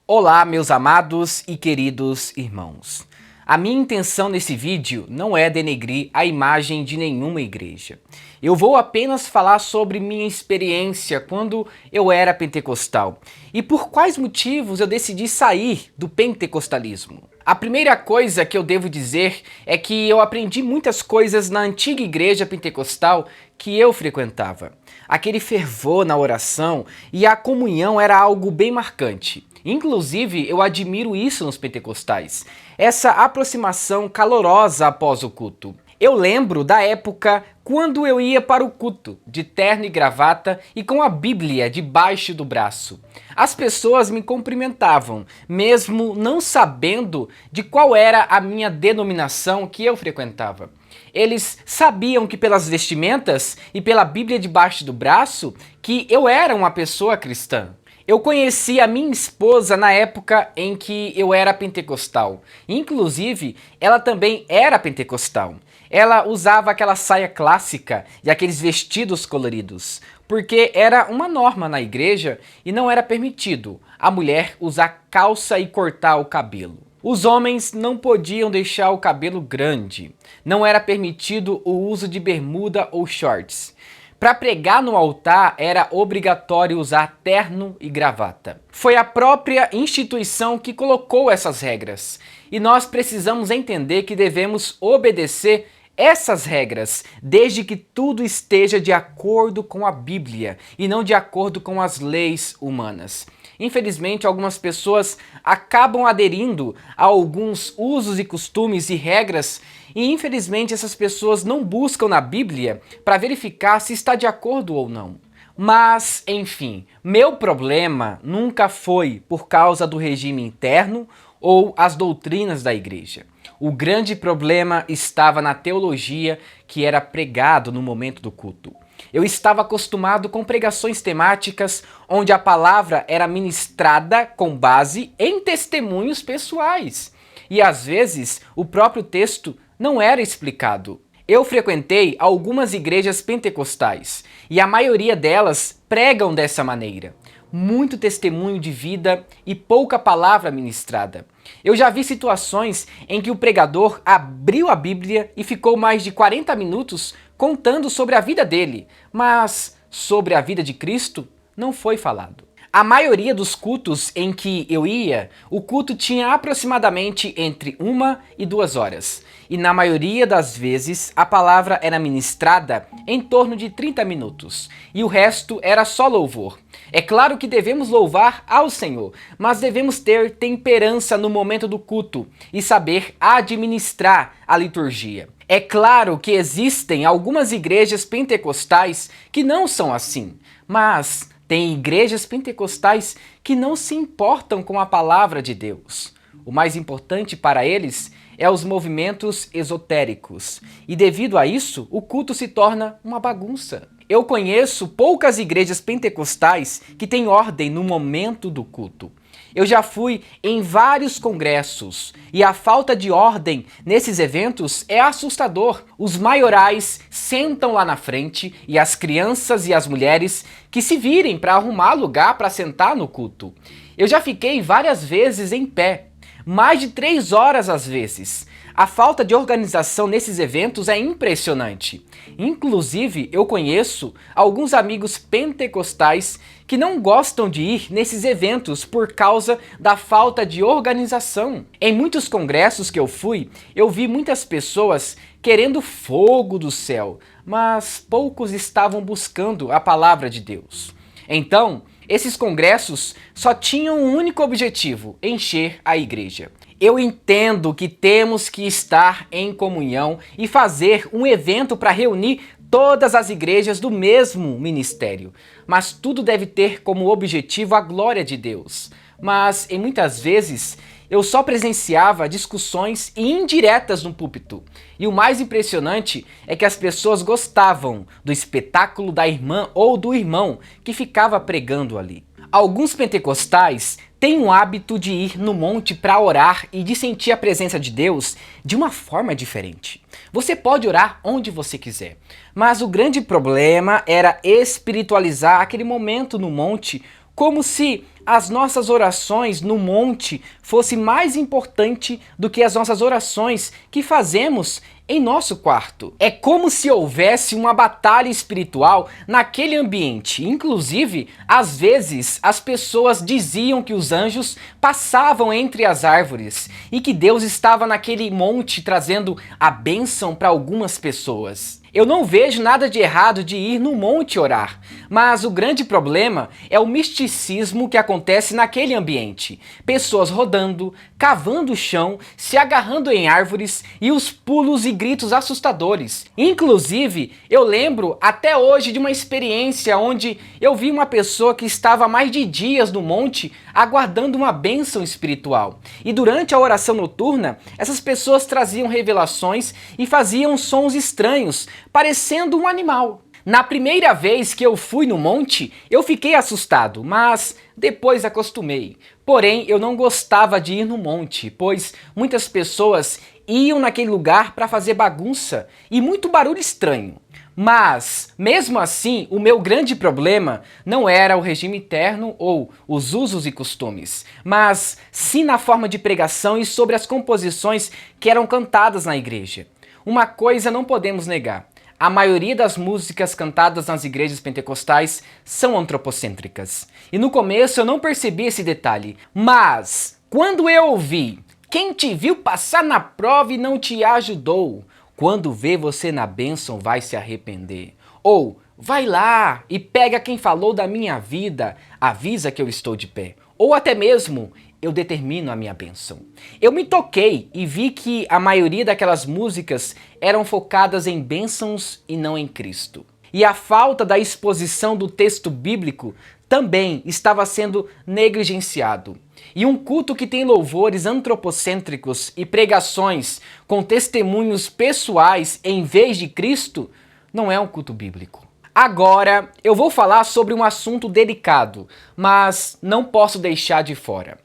Olá, meus amados e queridos irmãos. A minha intenção nesse vídeo não é denegrir a imagem de nenhuma igreja. Eu vou apenas falar sobre minha experiência quando eu era pentecostal e por quais motivos eu decidi sair do pentecostalismo. A primeira coisa que eu devo dizer é que eu aprendi muitas coisas na antiga igreja pentecostal que eu frequentava. Aquele fervor na oração e a comunhão era algo bem marcante. Inclusive, eu admiro isso nos pentecostais, essa aproximação calorosa após o culto. Eu lembro da época quando eu ia para o culto, de terno e gravata e com a Bíblia debaixo do braço. As pessoas me cumprimentavam, mesmo não sabendo de qual era a minha denominação que eu frequentava. Eles sabiam que pelas vestimentas e pela Bíblia debaixo do braço, que eu era uma pessoa cristã. Eu conheci a minha esposa na época em que eu era pentecostal. Inclusive, ela também era pentecostal. Ela usava aquela saia clássica e aqueles vestidos coloridos, porque era uma norma na igreja e não era permitido a mulher usar calça e cortar o cabelo. Os homens não podiam deixar o cabelo grande. Não era permitido o uso de bermuda ou shorts. Para pregar no altar era obrigatório usar terno e gravata. Foi a própria instituição que colocou essas regras. E nós precisamos entender que devemos obedecer essas regras, desde que tudo esteja de acordo com a Bíblia e não de acordo com as leis humanas. Infelizmente, algumas pessoas acabam aderindo a alguns usos e costumes e regras e infelizmente essas pessoas não buscam na Bíblia para verificar se está de acordo ou não. Mas, enfim, meu problema nunca foi por causa do regime interno ou as doutrinas da igreja. O grande problema estava na teologia que era pregado no momento do culto. Eu estava acostumado com pregações temáticas onde a palavra era ministrada com base em testemunhos pessoais. E às vezes o próprio texto não era explicado. Eu frequentei algumas igrejas pentecostais e a maioria delas pregam dessa maneira. Muito testemunho de vida e pouca palavra ministrada. Eu já vi situações em que o pregador abriu a Bíblia e ficou mais de 40 minutos contando sobre a vida dele, mas sobre a vida de Cristo não foi falado. A maioria dos cultos em que eu ia, o culto tinha aproximadamente entre 1 e 2 horas. E na maioria das vezes, a palavra era ministrada em torno de 30 minutos. E o resto era só louvor. É claro que devemos louvar ao Senhor, mas devemos ter temperança no momento do culto e saber administrar a liturgia. É claro que existem algumas igrejas pentecostais que não são assim, mas tem igrejas pentecostais que não se importam com a palavra de Deus. O mais importante para eles é os movimentos esotéricos. E devido a isso, o culto se torna uma bagunça. Eu conheço poucas igrejas pentecostais que têm ordem no momento do culto. Eu já fui em vários congressos e a falta de ordem nesses eventos é assustador. Os maiorais sentam lá na frente e as crianças e as mulheres que se virem para arrumar lugar para sentar no culto. Eu já fiquei várias vezes em pé, mais de 3 horas às vezes. A falta de organização nesses eventos é impressionante. Inclusive, eu conheço alguns amigos pentecostais que não gostam de ir nesses eventos por causa da falta de organização. Em muitos congressos que eu fui, eu vi muitas pessoas querendo fogo do céu, mas poucos estavam buscando a palavra de Deus. Então, esses congressos só tinham um único objetivo: encher a igreja. Eu entendo que temos que estar em comunhão e fazer um evento para reunir todas as igrejas do mesmo ministério, mas tudo deve ter como objetivo a glória de Deus. Mas, em muitas vezes, eu só presenciava discussões indiretas no púlpito. E o mais impressionante é que as pessoas gostavam do espetáculo da irmã ou do irmão que ficava pregando ali. Alguns pentecostais têm o hábito de ir no monte para orar e de sentir a presença de Deus de uma forma diferente. Você pode orar onde você quiser, mas o grande problema era espiritualizar aquele momento no monte como se as nossas orações no monte fosse mais importante do que as nossas orações que fazemos em nosso quarto. É como se houvesse uma batalha espiritual naquele ambiente. Inclusive, às vezes, as pessoas diziam que os anjos passavam entre as árvores e que Deus estava naquele monte trazendo a bênção para algumas pessoas. Eu não vejo nada de errado de ir no monte orar, mas o grande problema é o misticismo que acontece naquele ambiente. Pessoas rodando, cavando o chão, se agarrando em árvores e os pulos e gritos assustadores. Inclusive, eu lembro até hoje de uma experiência onde eu vi uma pessoa que estava há mais de dias no monte aguardando uma bênção espiritual. E durante a oração noturna, essas pessoas traziam revelações e faziam sons estranhos, parecendo um animal. Na primeira vez que eu fui no monte, eu fiquei assustado, mas depois acostumei. Porém, eu não gostava de ir no monte, pois muitas pessoas iam naquele lugar para fazer bagunça e muito barulho estranho. Mas, mesmo assim, o meu grande problema não era o regime interno ou os usos e costumes, mas sim na forma de pregação e sobre as composições que eram cantadas na igreja. Uma coisa não podemos negar: a maioria das músicas cantadas nas igrejas pentecostais são antropocêntricas. E no começo eu não percebi esse detalhe, mas quando eu ouvi "Quem te viu passar na prova e não te ajudou, quando vê você na bênção vai se arrepender", ou "Vai lá e pega quem falou da minha vida, avisa que eu estou de pé", ou até mesmo "Eu determino a minha bênção", eu me toquei e vi que a maioria daquelas músicas eram focadas em bênçãos e não em Cristo. E a falta da exposição do texto bíblico também estava sendo negligenciado. E um culto que tem louvores antropocêntricos e pregações com testemunhos pessoais em vez de Cristo não é um culto bíblico. Agora eu vou falar sobre um assunto delicado, mas não posso deixar de fora.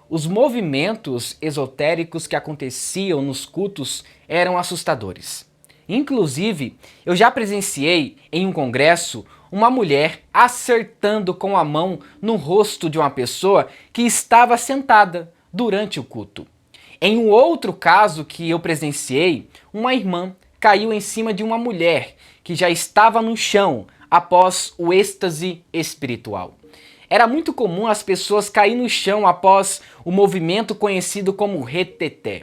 Os movimentos esotéricos que aconteciam nos cultos eram assustadores. Inclusive, eu já presenciei em um congresso uma mulher acertando com a mão no rosto de uma pessoa que estava sentada durante o culto. Em um outro caso que eu presenciei, uma irmã caiu em cima de uma mulher que já estava no chão após o êxtase espiritual. Era muito comum as pessoas caírem no chão após o movimento conhecido como reteté.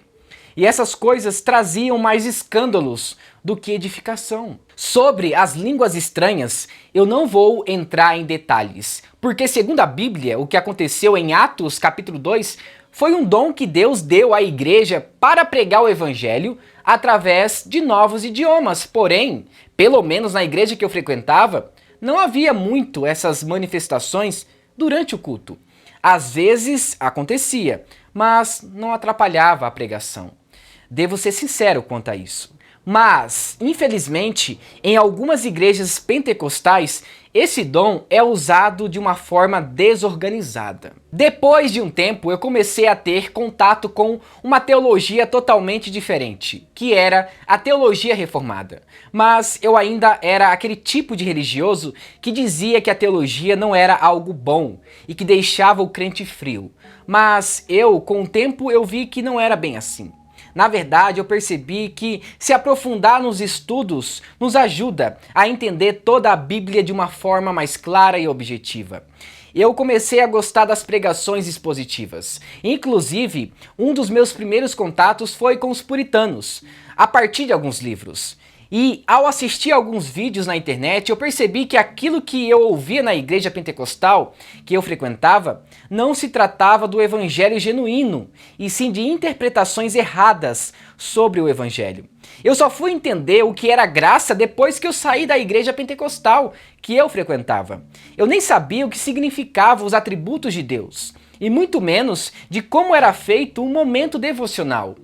E essas coisas traziam mais escândalos do que edificação. Sobre as línguas estranhas, eu não vou entrar em detalhes, porque segundo a Bíblia, o que aconteceu em Atos capítulo 2 foi um dom que Deus deu à igreja para pregar o evangelho através de novos idiomas. Porém, pelo menos na igreja que eu frequentava, não havia muito essas manifestações durante o culto. Às vezes acontecia, mas não atrapalhava a pregação. Devo ser sincero quanto a isso. Mas, infelizmente, em algumas igrejas pentecostais, esse dom é usado de uma forma desorganizada. Depois de um tempo, eu comecei a ter contato com uma teologia totalmente diferente, que era a teologia reformada. Mas eu ainda era aquele tipo de religioso que dizia que a teologia não era algo bom e que deixava o crente frio. Mas com o tempo, eu vi que não era bem assim. Na verdade, eu percebi que se aprofundar nos estudos nos ajuda a entender toda a Bíblia de uma forma mais clara e objetiva. Eu comecei a gostar das pregações expositivas. Inclusive, um dos meus primeiros contatos foi com os puritanos, a partir de alguns livros. E ao assistir alguns vídeos na internet, eu percebi que aquilo que eu ouvia na igreja pentecostal que eu frequentava não se tratava do evangelho genuíno, e sim de interpretações erradas sobre o evangelho. Eu só fui entender o que era graça depois que eu saí da igreja pentecostal que eu frequentava. Eu nem sabia o que significavam os atributos de Deus, e muito menos de como era feito um momento devocional.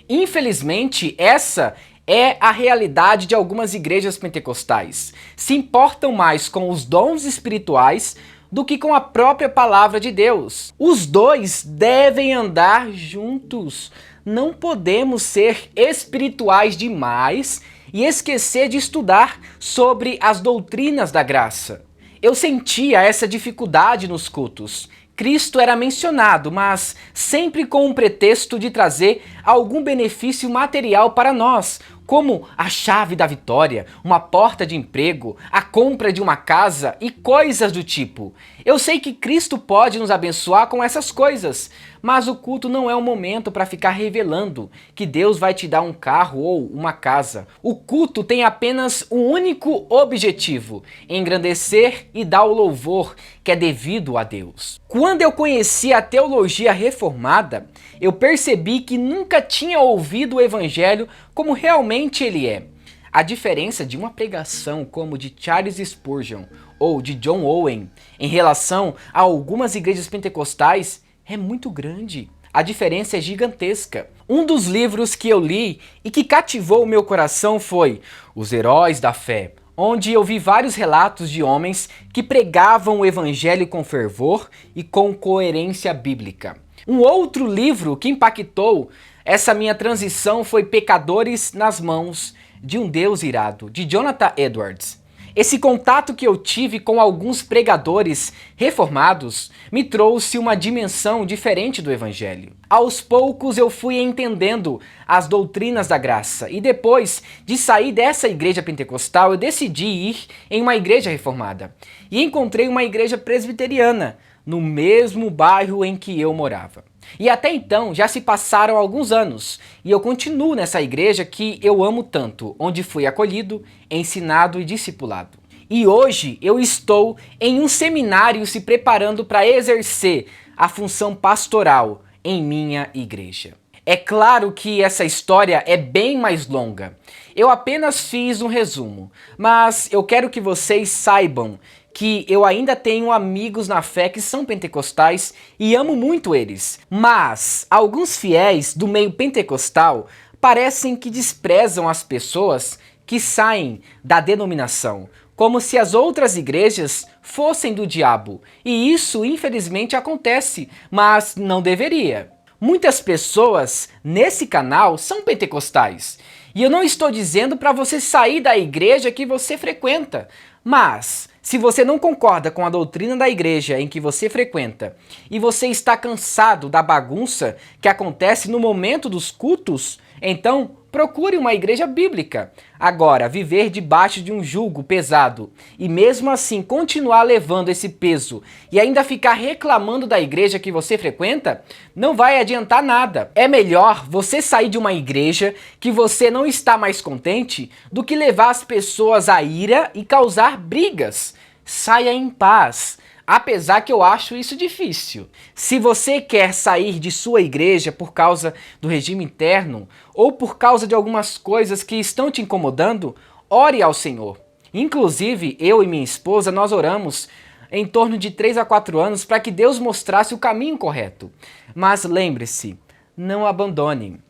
Infelizmente, essa é a realidade de algumas igrejas pentecostais. Se importam mais com os dons espirituais do que com a própria palavra de Deus. Os dois devem andar juntos. Não podemos ser espirituais demais e esquecer de estudar sobre as doutrinas da graça. Eu sentia essa dificuldade nos cultos. Cristo era mencionado, mas sempre com um pretexto de trazer algum benefício material para nós, como a chave da vitória, uma porta de emprego, a compra de uma casa e coisas do tipo. Eu sei que Cristo pode nos abençoar com essas coisas, mas o culto não é o momento para ficar revelando que Deus vai te dar um carro ou uma casa. O culto tem apenas um único objetivo: engrandecer e dar o louvor que é devido a Deus. Quando eu conheci a teologia reformada, eu percebi que nunca tinha ouvido o evangelho como realmente ele é. A diferença de uma pregação como de Charles Spurgeon ou de John Owen em relação a algumas igrejas pentecostais é muito grande. A diferença é gigantesca. Um dos livros que eu li e que cativou o meu coração foi Os Heróis da Fé, onde eu vi vários relatos de homens que pregavam o evangelho com fervor e com coerência bíblica. Um outro livro que impactou essa minha transição foi Pecadores nas Mãos de um Deus Irado, de Jonathan Edwards. Esse contato que eu tive com alguns pregadores reformados me trouxe uma dimensão diferente do evangelho. Aos poucos eu fui entendendo as doutrinas da graça e depois de sair dessa igreja pentecostal eu decidi ir em uma igreja reformada e encontrei uma igreja presbiteriana no mesmo bairro em que eu morava. E até então já se passaram alguns anos e eu continuo nessa igreja que eu amo tanto, onde fui acolhido, ensinado e discipulado. E hoje eu estou em um seminário se preparando para exercer a função pastoral em minha igreja. É claro que essa história é bem mais longa. Eu apenas fiz um resumo, mas eu quero que vocês saibam que eu ainda tenho amigos na fé que são pentecostais e amo muito eles. Mas alguns fiéis do meio pentecostal parecem que desprezam as pessoas que saem da denominação, como se as outras igrejas fossem do diabo. E isso infelizmente acontece, mas não deveria. Muitas pessoas nesse canal são pentecostais. E eu não estou dizendo para você sair da igreja que você frequenta, mas se você não concorda com a doutrina da igreja em que você frequenta e você está cansado da bagunça que acontece no momento dos cultos, então procure uma igreja bíblica. Agora, viver debaixo de um jugo pesado e mesmo assim continuar levando esse peso e ainda ficar reclamando da igreja que você frequenta, não vai adiantar nada. É melhor você sair de uma igreja que você não está mais contente do que levar as pessoas à ira e causar brigas. Saia em paz. Apesar que eu acho isso difícil. Se você quer sair de sua igreja por causa do regime interno ou por causa de algumas coisas que estão te incomodando, ore ao Senhor. Inclusive, eu e minha esposa, nós oramos em torno de 3 a 4 anos para que Deus mostrasse o caminho correto. Mas lembre-se, não abandone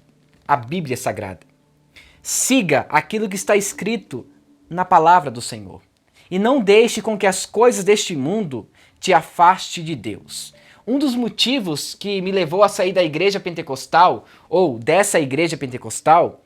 a Bíblia Sagrada. Siga aquilo que está escrito na palavra do Senhor. E não deixe com que as coisas deste mundo te afaste de Deus. Um dos motivos que me levou a sair da igreja pentecostal, ou dessa igreja pentecostal,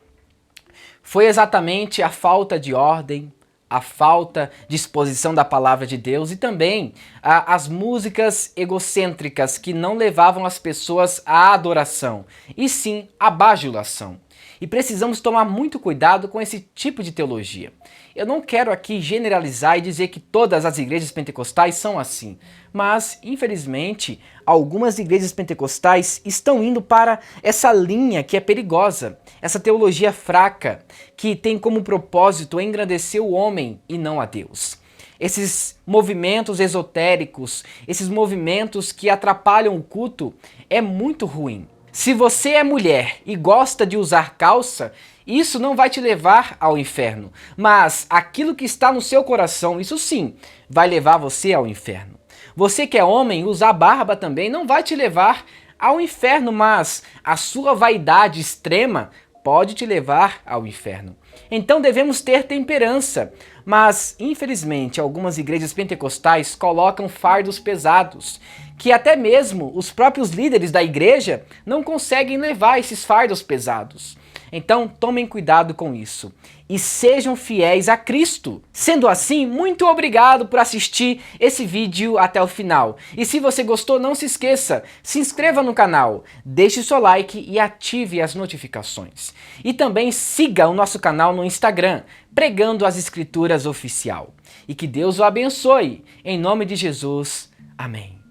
foi exatamente a falta de ordem, a falta de exposição da palavra de Deus e também as músicas egocêntricas que não levavam as pessoas à adoração, e sim à bajulação. E precisamos tomar muito cuidado com esse tipo de teologia. Eu não quero aqui generalizar e dizer que todas as igrejas pentecostais são assim, mas, infelizmente, algumas igrejas pentecostais estão indo para essa linha que é perigosa, essa teologia fraca, que tem como propósito engrandecer o homem e não a Deus. Esses movimentos esotéricos, esses movimentos que atrapalham o culto, é muito ruim. Se você é mulher e gosta de usar calça, isso não vai te levar ao inferno. Mas aquilo que está no seu coração, isso sim, vai levar você ao inferno. Você que é homem, usar barba também não vai te levar ao inferno, mas a sua vaidade extrema pode te levar ao inferno. Então devemos ter temperança, mas infelizmente algumas igrejas pentecostais colocam fardos pesados, que até mesmo os próprios líderes da igreja não conseguem levar esses fardos pesados. Então tomem cuidado com isso e sejam fiéis a Cristo. Sendo assim, muito obrigado por assistir esse vídeo até o final. E se você gostou, não se esqueça, se inscreva no canal, deixe seu like e ative as notificações. E também siga o nosso canal no Instagram, Pregando as Escrituras Oficial. E que Deus o abençoe. Em nome de Jesus. Amém.